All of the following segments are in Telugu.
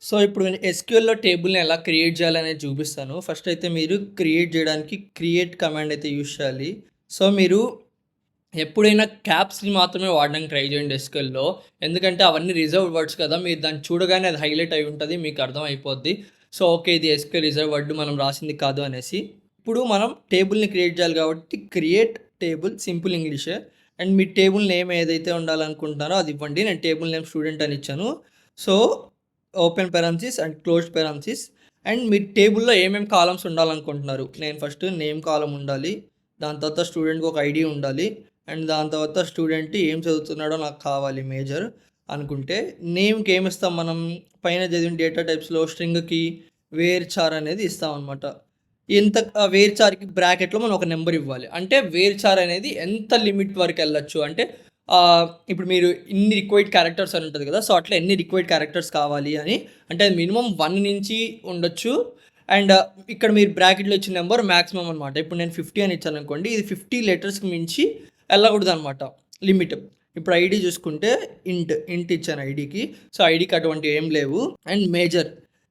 సో, ఇప్పుడు నేను ఎస్‌క్యూఎల్‌లో టేబుల్‌ని ఎలా క్రియేట్ చేయాలనేది చూపిస్తాను. ఫస్ట్ అయితే మీరు క్రియేట్ చేయడానికి క్రియేట్ కమాండ్ అయితే యూజ్ చేయాలి. సో, మీరు ఎప్పుడైనా క్యాప్స్‌ని మాత్రమే వాడడానికి ట్రై చేయండి ఎస్‌క్యూఎల్‌లో. ఎందుకంటే అవన్నీ రిజర్వ్డ్ వర్డ్స్ కదా! మీరు దాన్ని చూడగానే అది హైలైట్ అయ్యి ఉంటది. మీకు అర్థమైపోద్ది. So, okay. ఇది ఎస్‌క్యూఎల్ రిజర్వ్ వర్డ్ మనం రాసింది కాదు అనేసి. ఇప్పుడు మనం టేబుల్‌ని క్రియేట్ చేయాలి కాబట్టి క్రియేట్ టేబుల్ సింపుల్ ఇంగ్లీషే. అండ్ మీ టేబుల్ నేమ్ ఏదైతే ఉండాలనుకుంటున్నారో అది ఇవ్వండి. నేను టేబుల్ నేమ్ స్టూడెంట్ అని ఇచ్చాను. So, open parenthesis and closed parenthesis and మీ టేబుల్‌లో ఏమేం కాలమ్స్ ఉండాలనుకుంటున్నారు. నేను ఫస్ట్ నేమ్ కాలమ్ ఉండాలి. దాని తర్వాత స్టూడెంట్‌కి ఒక ఐడీ ఉండాలి. అండ్ దాని తర్వాత స్టూడెంట్ ఏం చదువుతున్నాడో నాకు కావాలి మేజర్ అనుకుంటే, నేమ్‌కి ఏమిస్తాం మనం పైన చదివిన డేటా టైప్స్‌లో స్ట్రింగ్‌కి వేర్‌చార్ అనేది ఇస్తామనమాట. వేర్‌చార్‌కి బ్రాకెట్‌లో మనం ఒక నంబర్ ఇవ్వాలి. అంటే వేర్‌చార్ అనేది ఎంత లిమిట్ వరకెళ్ళొచ్చు అంటే ఇప్పుడు మీరు ఇన్ని రిక్వైర్డ్ క్యారెక్టర్స్ అని ఉంటది కదా! సో, అట్లా ఎన్ని రిక్వైర్డ్ క్యారెక్టర్స్ కావాలి అని అంటే మినిమమ్ 1 నుంచి ఉండొచ్చు. అండ్ ఇక్కడ మీరు బ్రాకెట్‌లో ఇచ్చిన నంబర్ మాక్సిమం అనమాట. ఇప్పుడు నేను 50 అని ఇచ్చాననుకోండి. ఇది 50 లెటర్స్‌కి మించి ఎళ్ళకూడదనమాట లిమిట్. ఇప్పుడు ఐడీ చూసుకుంటే ఇంట్ ఇచ్చాను ఐడీకి. సో, ఐడీకి అటువంటివి ఏం లేవు. అండ్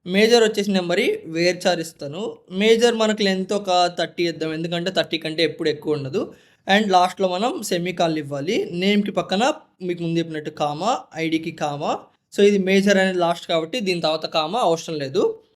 మేజర్ వచ్చేసి నెంబర్ వేర్చార్ ఇస్తాను. మేజర్ మనకు లెంత్ ఒక 30 ఇద్దాం. ఎందుకంటే 30 కంటే ఎప్పుడు ఎక్కువ ఉండదు. అండ్ లాస్ట్‌లో మనం సెమీకాలన్ ఇవ్వాలి. నేమ్‌కి పక్కన మీకు ముందు చెప్పినట్టు కామా, ఐడీకి కామా. సో, ఇది మేజర్ అనేది లాస్ట్ కాబట్టి దీని తర్వాత కామా అవసరం లేదు.